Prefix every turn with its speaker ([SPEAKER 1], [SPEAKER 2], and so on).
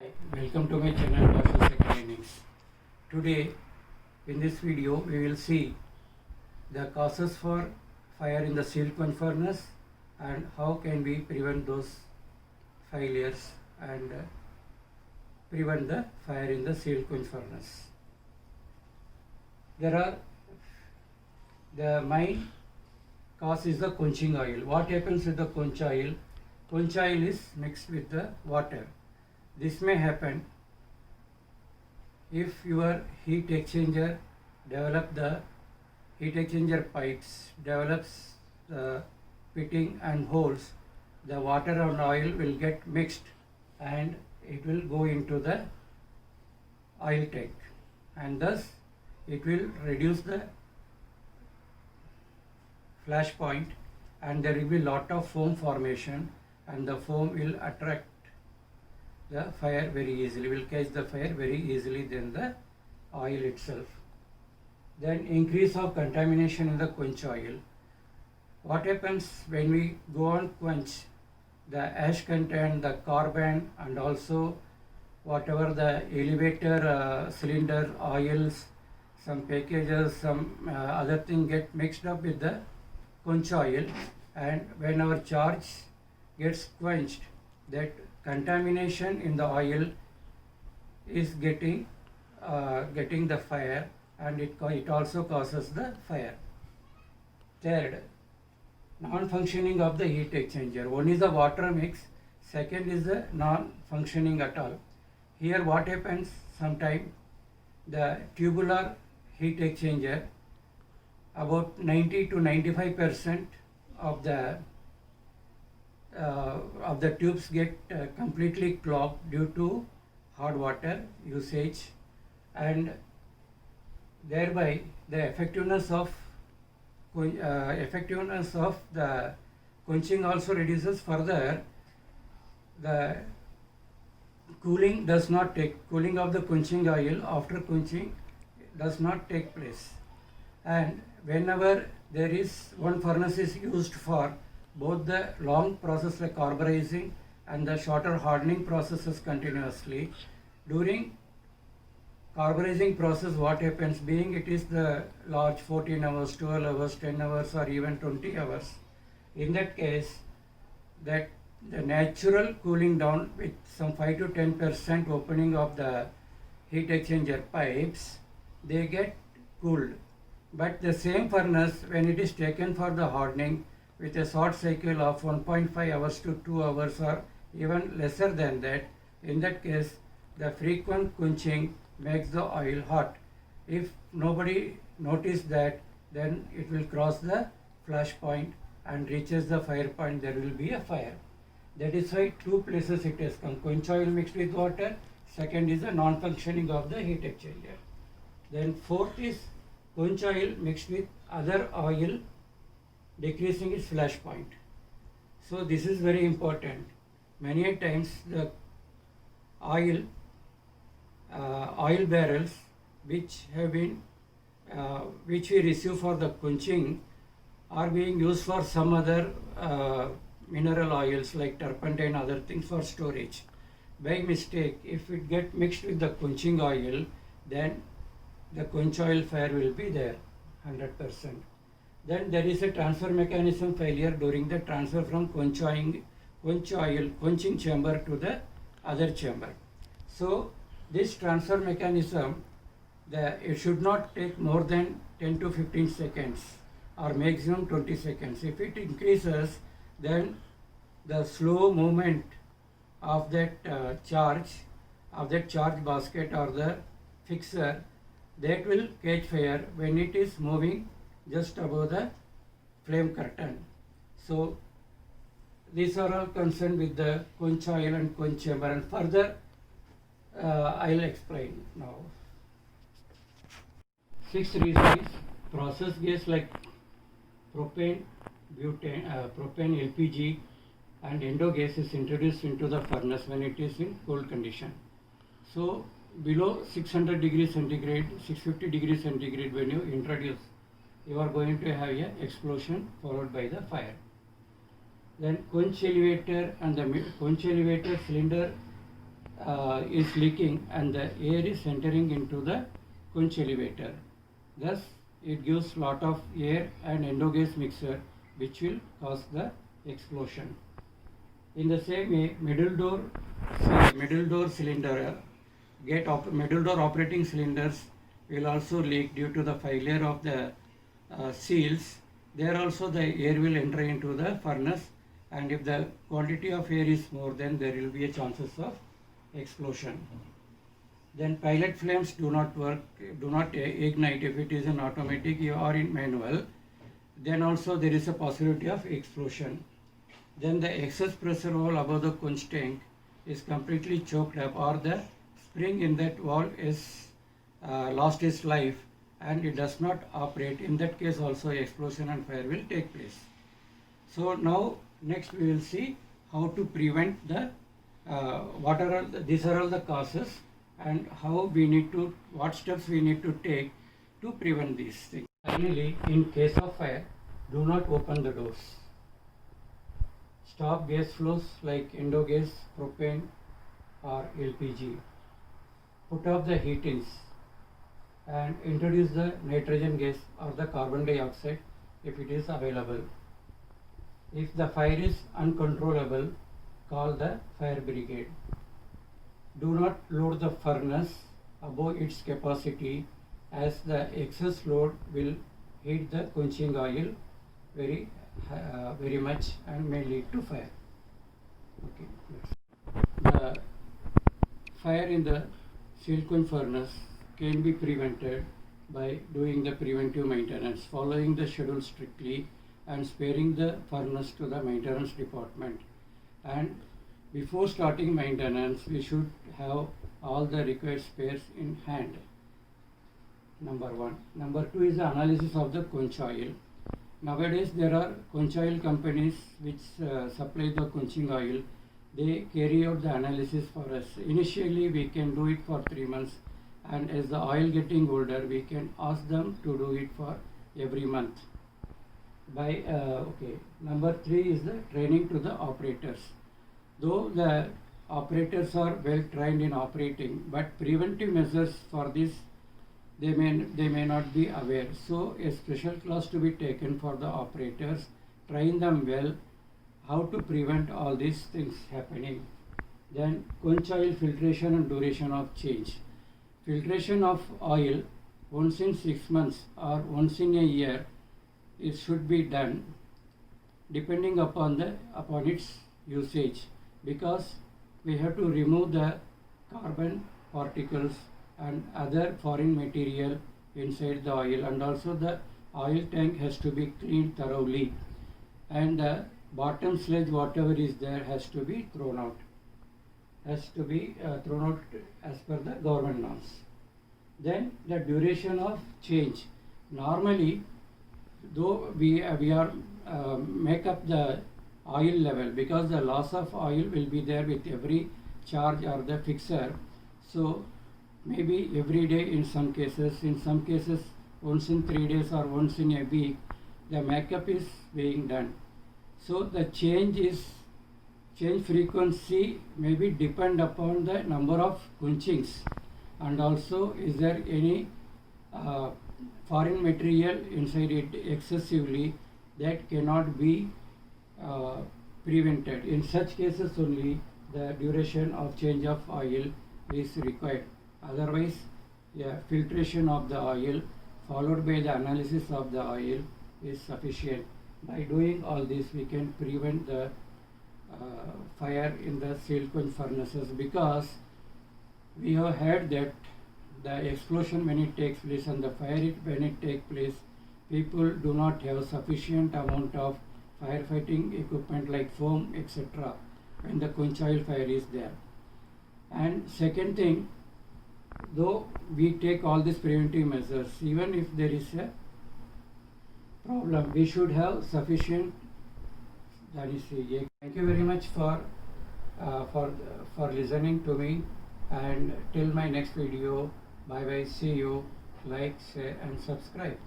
[SPEAKER 1] Welcome to my channel Martial Techniques. Today in this video we will see the causes for fire in the seal quench furnace and how can we prevent those failures and prevent the fire in the seal quench furnace. The main cause is the quenching oil. What happens with the quench oil? Quench oil is mixed with the water. This may happen if your heat exchanger pipes develops the fitting and holes, the water and oil will get mixed and it will go into the oil tank, and thus it will reduce the flash point and there will be lot of foam formation, and the foam will attract the fire very easily, will catch the fire very easily than the oil itself. Then increase of contamination in the quench oil. What happens when we go on quench, the ash content, the carbon and also whatever the elevator cylinder oils, some packages, some other thing get mixed up with the quench oil, and when our charge gets quenched, that contamination in the oil is getting the fire, and it also causes the fire. Third, non-functioning of the heat exchanger. One is the water mix, second is the non-functioning at all. Here what happens, sometime the tubular heat exchanger, about 90 to 95% of the tubes get completely clogged due to hot water usage, and thereby the effectiveness of the quenching also reduces. Further, the cooling of the quenching oil after quenching does not take place, and whenever there is one furnace is used for both the long process like carburizing and the shorter hardening processes continuously. During carburizing process, what happens, being it is the large 14 hours, 12 hours, 10 hours or even 20 hours, in that case that the natural cooling down with some 5 to 10% opening of the heat exchanger pipes, they get cooled. But the same furnace, when it is taken for the hardening with a short cycle of 1.5 hours to 2 hours or even lesser than that, in that case the frequent quenching makes the oil hot. If nobody noticed that, then it will cross the flash point and reaches the fire point, there will be a fire. That is why two places it has come: quench oil mixed with water, second is the non-functioning of the heat exchanger. Then fourth is quench oil mixed with other oil, decreasing its flash point. So this is very important. Many times the oil barrels which we receive for the quenching are being used for some other mineral oils like turpentine, other things for storage. By mistake, if it get mixed with the quenching oil, then the quench oil fire will be there 100%. Then there is a transfer mechanism failure during the transfer from quenching chamber to the other chamber. So this transfer mechanism, it should not take more than 10 to 15 seconds or maximum 20 seconds. If it increases, then the slow movement of that charge basket or the fixer, that will catch fire when it is moving just above the flame curtain. So these are all concerned with the quench oil and quench chamber, and further I'll explain now. Sixth reason is process gas like propane, butane, propane, LPG and endo gas is introduced into the furnace when it is in cold condition. So below 600 degrees centigrade, 650 degrees centigrade, when you introduce, you are going to have a explosion followed by the fire. Then quench elevator and the quench elevator cylinder is leaking and the air is entering into the quench elevator. Thus, it gives lot of air and endo-gas mixture which will cause the explosion. In the same way, middle door cylinder middle door operating cylinders will also leak due to the failure of the seals. There also the air will enter into the furnace, and if the quantity of air is more, then there will be a chances of explosion. Then pilot flames do not work, do not ignite if it is an automatic or in manual. Then also there is a possibility of explosion. Then the excess pressure valve above the quench tank is completely choked up, or the spring in that valve is lost its life and it does not operate. In that case also explosion and fire will take place. So now next we will see how to prevent the these are all the causes, and how we need to, what steps we need to take to prevent these things. Finally, in case of fire, do not open the doors. Stop gas flows like endo-gas, propane or LPG. Put off the heatings and introduce the nitrogen gas or the carbon dioxide if it is available. If the fire is uncontrollable, call the fire brigade. Do not load the furnace above its capacity, as the excess load will heat the quenching oil very much and may lead to fire. Okay. The fire in the seal quench furnace can be prevented by doing the preventive maintenance, following the schedule strictly and sparing the furnace to the maintenance department. And before starting maintenance, we should have all the required spares in hand. Number one. Number two is the analysis of the quench oil. Nowadays there are quench oil companies which supply the quenching oil. They carry out the analysis for us. Initially we can do it for 3 months, and as the oil getting older, we can ask them to do it for every month. Number three is the training to the operators. Though the operators are well trained in operating, but preventive measures for this they may not be aware. So a special class to be taken for the operators, train them well how to prevent all these things happening. Then quench oil filtration and duration of change. Filtration of oil once in 6 months or once in a year, it should be done depending upon its usage, because we have to remove the carbon particles and other foreign material inside the oil, and also the oil tank has to be cleaned thoroughly, and the bottom sludge whatever is there has to be thrown out, as per the government norms. Then the duration of change. Normally, though we are make up the oil level, because the loss of oil will be there with every charge or the fixer, so maybe every day in some cases once in 3 days or once in a week the makeup is being done. So the change frequency may be depend upon the number of quenchings, and also is there any foreign material inside it excessively that cannot be prevented. In such cases only the duration of change of oil is required. Otherwise, filtration of the oil followed by the analysis of the oil is sufficient. By doing all this, we can prevent the fire in the seal quench furnaces, because we have heard that the explosion when it takes place and the fire when it takes place, people do not have sufficient amount of firefighting equipment like foam, etc. when the quench oil fire is there. And second thing, though we take all these preventive measures, even if there is a problem, we should have sufficient. That is it. Thank you very much for listening to me, and till my next video, bye bye, see you, like, share and subscribe.